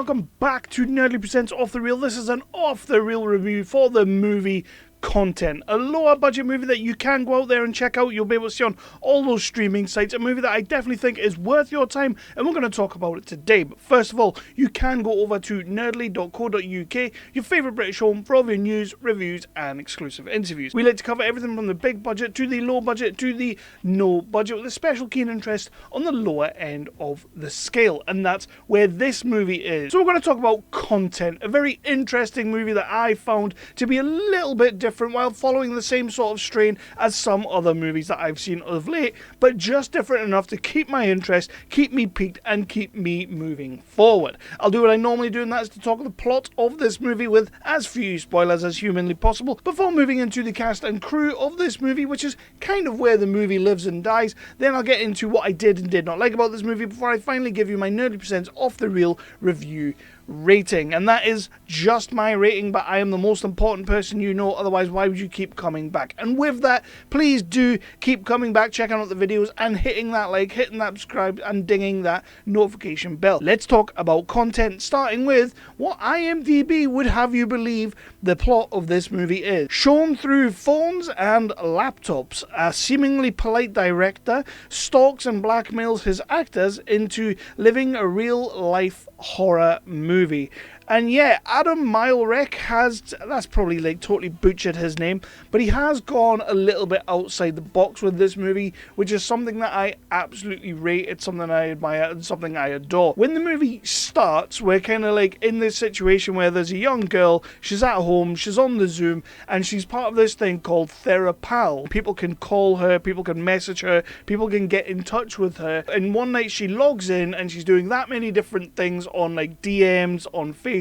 Welcome back to Nerdly Presents Off the Reel. This is an off the reel review for the movie Content, a lower budget movie that you can go out there and check out. You'll be able to see on all those streaming sites. A movie that I definitely think is worth your time, and we're going to talk about it today. But first of all, you can go over to nerdly.co.uk, your favourite British home, for all of your news, reviews and exclusive interviews. We like to cover everything from the big budget to the low budget to the no budget, with a special keen interest on the lower end of the scale, and that's where this movie is. So we're going to talk about Content, a very interesting movie that I found to be a little bit different while following the same sort of strain as some other movies that I've seen of late, but just different enough to keep my interest, keep me piqued, and keep me moving forward. I'll do what I normally do, and that is to talk the plot of this movie with as few spoilers as humanly possible before moving into the cast and crew of this movie, which is kind of where the movie lives and dies. Then I'll get into what I did and did not like about this movie before I finally give you my Nerdly Presents Off the Reel review rating. And that is just my rating, but I am the most important person you know, otherwise why would you keep coming back? And with that, please do keep coming back, checking out the videos and hitting that like, hitting that subscribe and dinging that notification bell. Let's talk about Content, starting with what IMDb would have you believe the plot of this movie is. Shown through phones and laptops, a seemingly polite director stalks and blackmails his actors into living a real life horror movie. And yeah, Adam Meilech has, that's probably like totally butchered his name, but he has gone a little bit outside the box with this movie, which is something that I absolutely rate. It's something I admire and something I adore. When the movie starts, we're kind of like in this situation where there's a young girl, she's at home, she's on the Zoom, and she's part of this thing called Therapal. People can call her, people can message her, people can get in touch with her. And one night she logs in and she's doing that many different things on like DMs, on Facebook,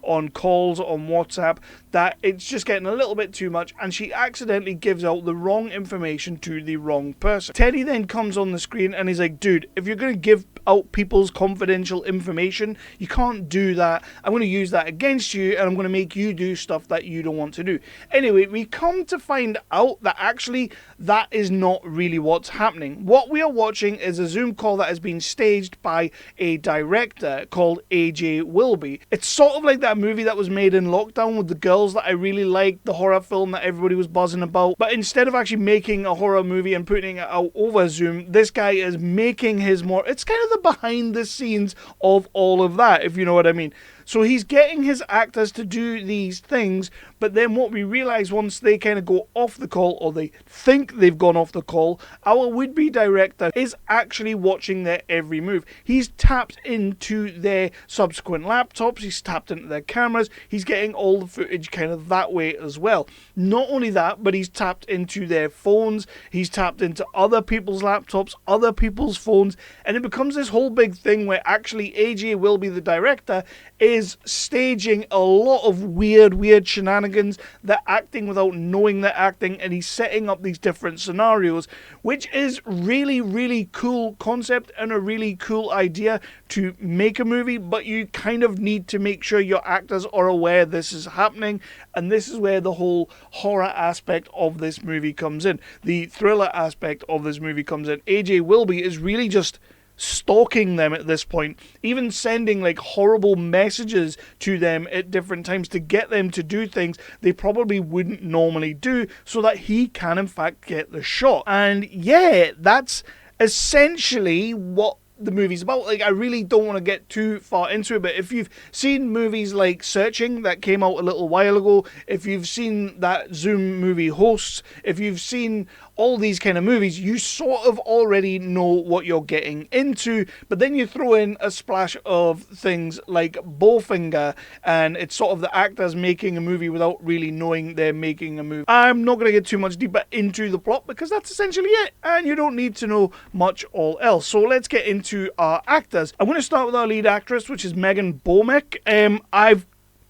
on calls, on WhatsApp, that it's just getting a little bit too much, and she accidentally gives out the wrong information to the wrong person. Teddy then comes on the screen and he's like, dude, if you're going to give out people's confidential information, you can't do that. I'm going to use that against you, and I'm going to make you do stuff that you don't want to do. Anyway, we come to find out that actually that is not really what's happening. What we are watching is a Zoom call that has been staged by a director called AJ Wilby. It's sort of like that movie that was made in lockdown with the girls that I really liked, the horror film that everybody was buzzing about. But instead of actually making a horror movie and putting it out over Zoom, this guy is making his more, it's kind of the behind the scenes of all of that, if you know what I mean. So he's getting his actors to do these things, but then what we realize once they kind of go off the call, or they think they've gone off the call, our would-be director is actually watching their every move. He's tapped into their subsequent laptops, he's tapped into their cameras, he's getting all the footage kind of that way as well. Not only that, but he's tapped into their phones, he's tapped into other people's laptops, other people's phones, and it becomes this whole big thing where actually AJ Wilby, the director, is staging a lot of weird shenanigans. They're acting without knowing they're acting, and he's setting up these different scenarios, which is really cool concept and a really cool idea to make a movie, but you kind of need to make sure your actors are aware this is happening, and this is where the whole horror aspect of this movie comes in. The thriller aspect of this movie comes in. AJ Wilby is really just stalking them at this point, even sending like horrible messages to them at different times to get them to do things they probably wouldn't normally do, so that he can in fact get the shot. And yeah, that's essentially what the movie's about. Like, I really don't want to get too far into it, but if you've seen movies like Searching that came out a little while ago, if you've seen that Zoom movie Hosts, if you've seen all these kind of movies, you sort of already know what you're getting into, but then you throw in a splash of things like Boehmcke, and it's sort of the actors making a movie without really knowing they're making a movie. I'm not going to get too much deeper into the plot because that's essentially it, and you don't need to know much all else. So let's get into our actors. I'm going to start with our lead actress, which is Boehmcke. I've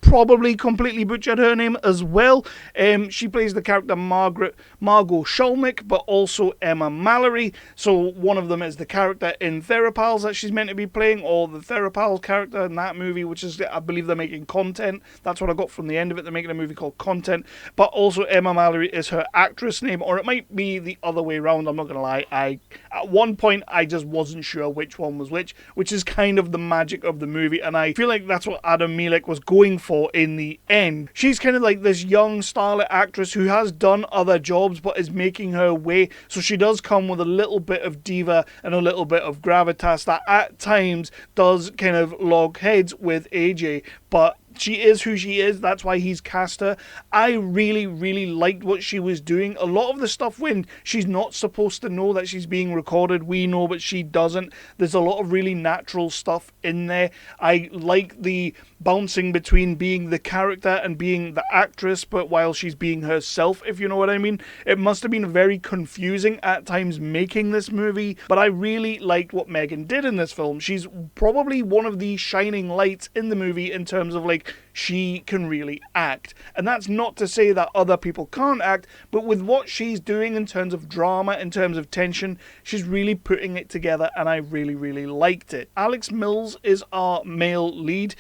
probably completely butchered her name as well. She plays the character Margot Sholnick, but also Emma Mallory. So one of them is the character in Therapals that she's meant to be playing, or the Therapals character in that movie, which is, I believe they're making Content. That's what I got from the end of it. They're making a movie called Content. But also Emma Mallory is her actress name, or it might be the other way around. I'm not going to lie. At one point, I just wasn't sure which one was which is kind of the magic of the movie, and I feel like that's what Adam Meilech was going for in the end. She's kind of like this young starlet actress who has done other jobs but is making her way, so she does come with a little bit of diva and a little bit of gravitas that at times does kind of log heads with AJ, but she is who she is. That's why he's cast her. I really, really liked what she was doing. A lot of the stuff when she's not supposed to know that she's being recorded, we know, but she doesn't. There's a lot of really natural stuff in there. I like the bouncing between being the character and being the actress, but while she's being herself, if you know what I mean. It must have been very confusing at times making this movie, but I really liked what Megan did in this film. She's probably one of the shining lights in the movie in terms of like, she can really act. And that's not to say that other people can't act, but with what she's doing in terms of drama, in terms of tension, she's really putting it together, and I really, really liked it. Alex Mills is our male lead.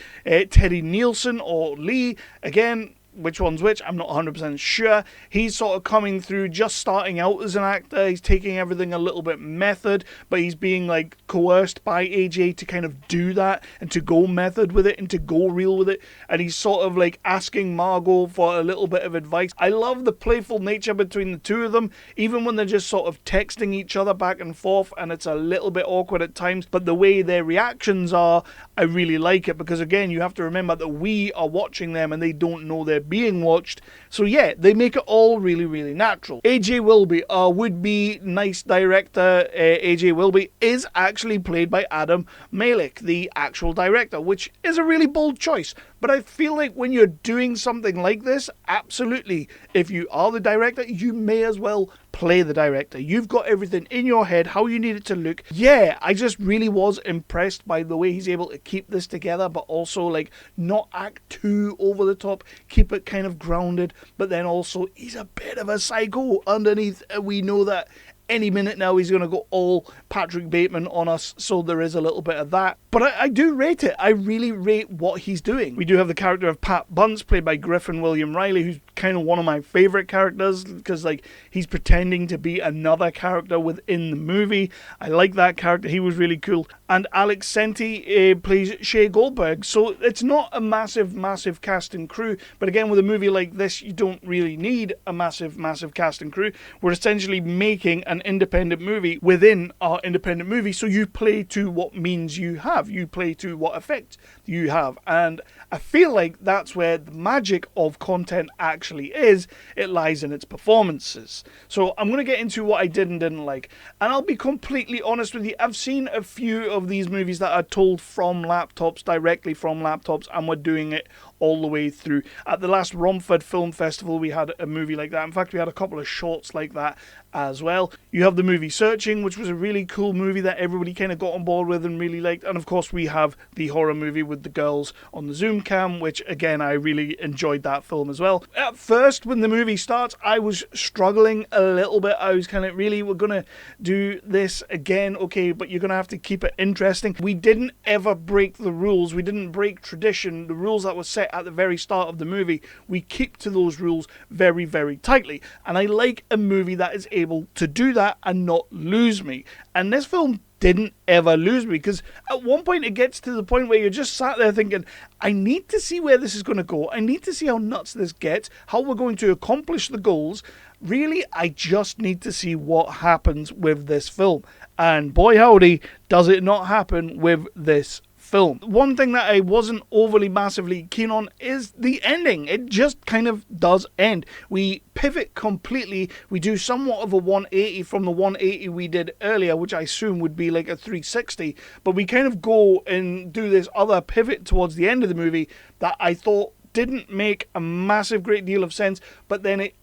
Teddy Nielsen, or Lee, again, which one's which, I'm not 100% sure. He's sort of coming through, just starting out as an actor. He's taking everything a little bit method, but he's being like coerced by AJ to kind of do that and to go method with it and to go real with it. And he's sort of like asking Margot for a little bit of advice. I love the playful nature between the two of them, even when they're just sort of texting each other back and forth, and it's a little bit awkward at times, but the way their reactions are, I really like it, because again, you have to remember that we are watching them and they don't know they're being watched. So yeah, they make it all really, really natural. AJ Wilby, our would-be nice director, AJ Wilby, is actually played by Adam Meilech, the actual director, which is a really bold choice. But I feel like when you're doing something like this, absolutely, if you are the director, you may as well play the director. You've got everything in your head, how you need it to look. Yeah, I just really was impressed by the way he's able to keep this together, but also like not act too over the top, keep it kind of grounded, but then also he's a bit of a psycho underneath. We know that any minute now he's going to go all Patrick Bateman on us, so there is a little bit of that. But I do rate it. I really rate what he's doing. We do have the character of Pat Bunce, played by Griffin William Riley, who's kind of one of my favourite characters, because like he's pretending to be another character within the movie. I like that character. He was really cool. And Alex Senti plays Shea Goldberg. So it's not a massive cast and crew, but again, with a movie like this, you don't really need a massive cast and crew. We're essentially making an independent movie within our independent movie, so you play to what means you have. You play to what effect you have. And I feel like that's where the magic of Content actually is. It lies in its performances. So I'm going to get into what I did and didn't like. And I'll be completely honest with you, I've seen a few of these movies that are told from laptops, directly from laptops, and we're doing it all the way through. At the last Romford Film Festival, we had a movie like that. In fact, we had a couple of shorts like that as well. You have the movie Searching, which was a really cool movie that everybody kind of got on board with and really liked. And of course, we have the horror movie with the girls on the Zoom cam, which again, I really enjoyed that film as well. At first, when the movie starts, I was struggling a little bit. I was kind of, really, we're going to do this again? Okay, but you're going to have to keep it interesting. We didn't ever break the rules. We didn't break tradition. The rules that were set at the very start of the movie, we keep to those rules very, very tightly. And I like a movie that is able to do that and not lose me. And this film didn't ever lose me, because at one point it gets to the point where you're just sat there thinking, I need to see where this is going to go. I need to see how nuts this gets, how we're going to accomplish the goals. Really, I just need to see what happens with this film. And boy howdy, does it not happen with this film. One thing that I wasn't overly massively keen on is the ending. It just kind of does end. We pivot completely. We do somewhat of a 180 from the 180 we did earlier, which I assume would be like a 360, but we kind of go and do this other pivot towards the end of the movie that I thought didn't make a massive great deal of sense, but then it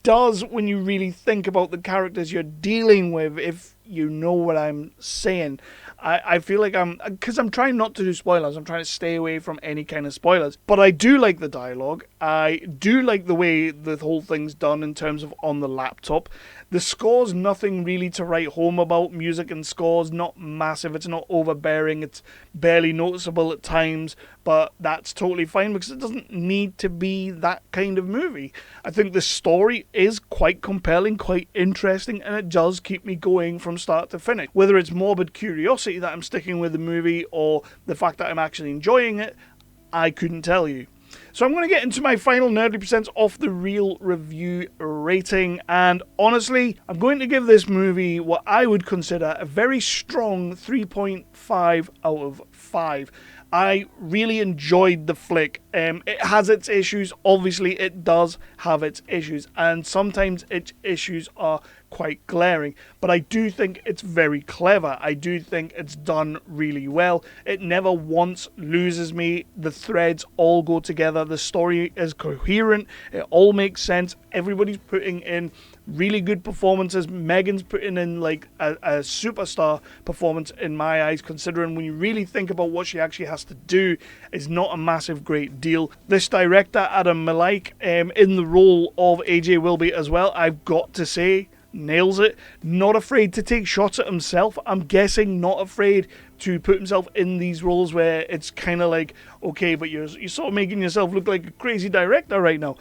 does when you really think about the characters you're dealing with, if you know what I'm saying. I feel like because I'm trying not to do spoilers, I'm trying to stay away from any kind of spoilers. But I do like the dialogue. I do like the way the whole thing's done in terms of on the laptop. The score's nothing really to write home about. Music and score's not massive. It's not overbearing. It's barely noticeable at times, but that's totally fine because it doesn't need to be that kind of movie. I think the story is quite compelling, quite interesting, and it does keep me going from start to finish. Whether it's morbid curiosity that I'm sticking with the movie or the fact that I'm actually enjoying it, I couldn't tell you. So I'm going to get into my final Nerdly Presents Off the Reel review rating, and honestly, I'm going to give this movie what I would consider a very strong 3.5 out of 5. I really enjoyed the flick. It has its issues, obviously it does have its issues, and sometimes its issues are quite glaring, but I do think it's very clever. I do think it's done really well. It never once loses me. The threads all go together. The story is coherent. It all makes sense. Everybody's putting in really good performances. Megan's putting in like a superstar performance in my eyes, considering when you really think about what she actually has to do, it's not a massive great deal. This director, Adam Meilech, in the role of AJ Wilby as well, I've got to say, nails it. Not afraid to take shots at himself. I'm guessing not afraid to put himself in these roles where it's kind of like, okay, but you're sort of making yourself look like a crazy director right now.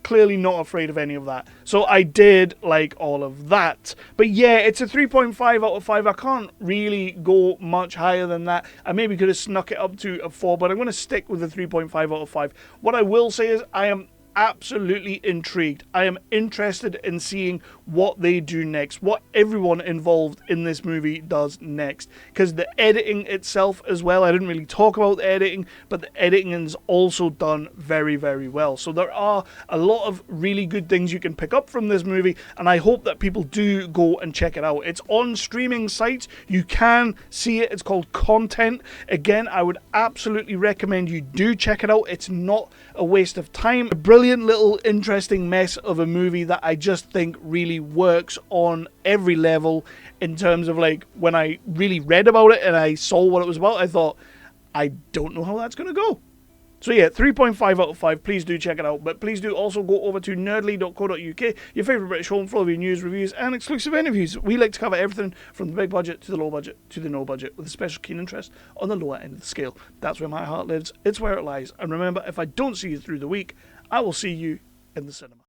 Clearly not afraid of any of that. So I did like all of that. But yeah, it's a 3.5 out of 5. I can't really go much higher than that. I maybe could have snuck it up to a 4, but I'm going to stick with the 3.5 out of 5. What I will say is I am absolutely intrigued. I am interested in seeing what they do next, what everyone involved in this movie does next, because the editing itself as well, I didn't really talk about the editing, but the editing is also done very, very well. So there are a lot of really good things you can pick up from this movie, and I hope that people do go and check it out. It's on streaming sites. You can see it. It's called Content. Again, I would absolutely recommend you do check it out. It's not a waste of time. A brilliant little interesting mess of a movie that I just think really works on every level. In terms of like, when I really read about it and I saw what it was about, I thought, I don't know how that's going to go. So yeah, 3.5 out of 5. Please do check it out. But please do also go over to nerdly.co.uk, your favourite British home for all of your news, reviews and exclusive interviews. We like to cover everything from the big budget to the low budget to the no budget, with a special keen interest on the lower end of the scale. That's where my heart lives. It's where it lies. And remember, if I don't see you through the week, I will see you in the cinema.